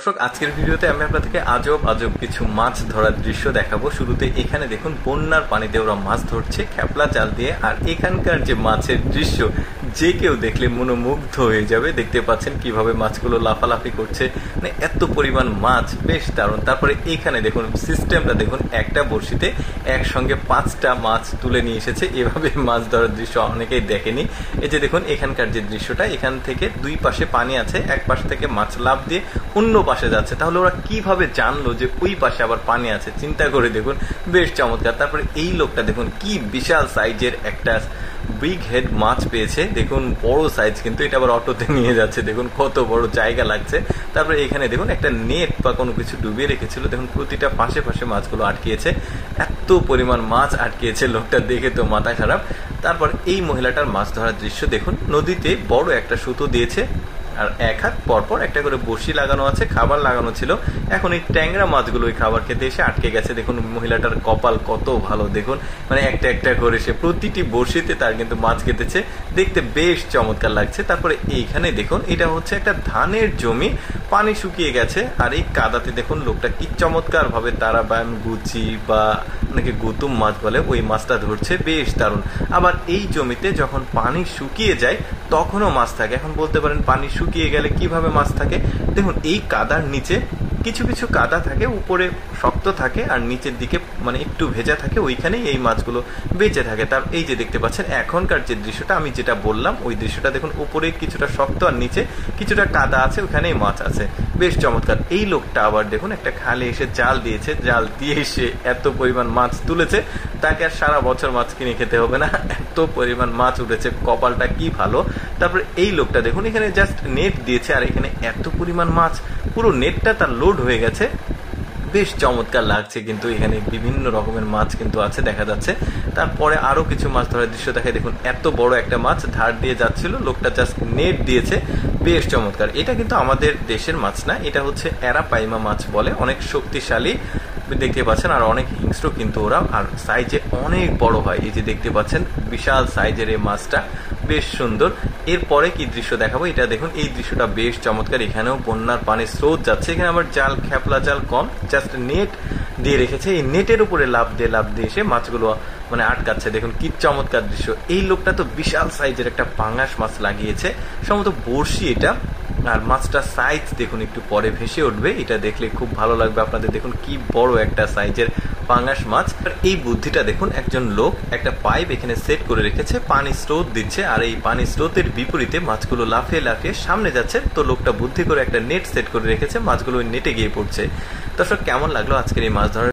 দর্শক আজকের ভিডিওতে আমি আপনাদেরকে আজব আজব কিছু মাছ ধরার দৃশ্য দেখাবো। শুরুতে এখানে দেখুন বন্যার পানিতে ওরা মাছ ধরছে খেপলা জাল দিয়ে, আর এখানকার যে মাছের দৃশ্য যে কেউ দেখলে মনোমুগ্ধ হয়ে যাবে। দেখতে পাচ্ছেন কিভাবে মাছগুলো লাফালাফি করছে, মানে এত পরিমাণ মাছ, বেশ দারুণ। তারপরে এখানে দেখুন সিস্টেমটা দেখুন, একটা বড়শিতে একসঙ্গে 5টা মাছ তুলে নিয়ে এসেছে। এভাবে মাছ ধরার দৃশ্য অনেকেই দেখেনি। এই যে দেখুন এখানকার যে দৃশ্যটা, এখান থেকে দুই পাশে পানি আছে, এক পাশ থেকে মাছ লাফ দিয়ে অন্য পাশে যাচ্ছে। তাহলে ওরা কিভাবে জানলো যে ওই পাশে আবার পানি আছে, চিন্তা করে দেখুন, বেশ চমৎকার। তারপরে এই লোকটা দেখুন কি বিশাল সাইজের একটা বিগ হেড মাছ পেয়েছে, দেখুন বড় সাইজ, কিন্তু এটা আবার অটোতে নিয়ে যাচ্ছে, দেখুন কত বড় জায়গা লাগছে। তারপরে এখানে দেখুন একটা নেট বা কোনো কিছু ডুবিয়ে রেখেছিল, দেখুন প্রতিটা পাশে পাশে মাছগুলো আটকিয়েছে, এত পরিমাণ মাছ আটকিয়েছে, লোকটা দেখে তো মাথা খারাপ। তারপর এই মহিলাটার মাছ ধরার দৃশ্য দেখুন, নদীতে বড় একটা সুতো দিয়েছে, আর এক হাত পরপর একটা করে বড়শি লাগানো আছে, খাবার লাগানো ছিল। এখন এই ট্যাংরা মাছগুলো ওই খাবার খেতে এসে আটকে গেছে। দেখুন মহিলাটার কপাল কত ভালো, দেখুন মানে একটা একটা করে সে প্রতিটি বড়শিতে তার কিন্তু মাছ খেতেছে, দেখতে বেশ চমৎকার লাগছে। তারপরে এইখানে দেখুন এটা হচ্ছে একটা ধানের জমি, পানি শুকিয়ে গেছে, আর এই কাদাতে দেখুন লোকটা কি চমৎকার ভাবে তারা ব্যায়াম গুচি বা নাকি গুতুম মাছ বলে ওই মাছটা ধরছে, বেশ দারুণ। আবার এই জমিতে যখন পানি শুকিয়ে যায় তখনও মাছ থাকে। এখন বলতে পারেন পানি শুকিয়ে গেলে কিভাবে মাছ থাকে, দেখুন এই কাদার নিচে কিছু কিছু কাদা থাকে, উপরে শক্ত থাকে আর নিচের দিকে মানে একটু ভেজা থাকে, ওইখানেই এই মাছগুলো বেঁচে থাকে। তার এই যে দেখতে পাচ্ছেন এখনকার যে দৃশ্যটা আমি যেটা বললাম, ওই দৃশ্যটা দেখুন, উপরে কিছুটা শক্ত আর নিচে কিছুটা কাদা আছে, ওখানেই মাছ আছে, বেশ চমৎকার। এই লোকটা আবার দেখুন একটা খালে এসে জাল দিয়েছে, জাল দিয়ে এসে এত পরিমাণ মাছ তুলেছে, তাকে আর সারা বছর মাছ কিনে খেতে হবে না, এত পরিমাণ মাছ উঠেছে, কপালটা কি ভালো। তারপরে এই লোকটা দেখুন এখানে জাস্ট নেট দিয়েছে, আর এখানে এত পরিমাণ মাছ, পুরো নেটটা তার লোড হয়ে গেছে, বেশ চমৎকার লাগছে। কিন্তু এখানে বিভিন্ন রকমের মাছ কিন্তু আছে দেখা যাচ্ছে। তারপরে আরো কিছু মাছ ধরার দৃশ্য দেখে, দেখুন এত বড় একটা মাছ ধার দিয়ে যাচ্ছিল, লোকটা জাস্ট নেট দিয়েছে, বেশ চমৎকার। এটা কিন্তু আমাদের দেশের মাছ না, এটা হচ্ছে অ্যারাপাইমা মাছ বলে, অনেক শক্তিশালী দেখতে পাচ্ছেন, আর অনেক হিংস্র কিন্তু ওরা, আর সাইজে অনেক বড় হয়। এই যে দেখতে পাচ্ছেন বিশাল সাইজের এই মাছটা, বেশ সুন্দর। এরপরে কি দৃশ্য দেখাবো, এটা দেখুন এই দৃশ্যটা বেশ চমৎকার। এখানেও বন্যার পানির স্রোত যাচ্ছে, এখানে আবার জাল খেপলা জাল কম, জাস্ট নেট দিয়ে রেখেছে, এই নেটের উপরে লাফ দিয়ে এসে মাছগুলো মানে আটকাচ্ছে, দেখুন কি চমৎকার দৃশ্য। এই লোকটা তো বিশাল সাইজের একটা পাঙ্গাস মাছ লাগিয়েছে, সম্ভবত বড়শি এটা, আর মাছটা সাইজ দেখুন একটু পরে ভেসে উঠবে, এটা দেখলে খুব ভালো লাগবে আপনাদের। দেখুন কি বড় একটা সাইজের পাঙ্গাস মাছ। আর এই বুদ্ধিটা দেখুন, একজন লোক একটা পাইপ এখানে সেট করে রেখেছে, পানি স্রোত দিচ্ছে, আর এই পানি স্রোতের বিপরীতে মাছগুলো লাফিয়ে লাফিয়ে সামনে যাচ্ছে। তো লোকটা বুদ্ধি করে একটা নেট সেট করে রেখেছে, মাছগুলো ওই নেটে গিয়ে পড়ছে। দর্শক কেমন লাগলো আজকের এই মাছ ধরার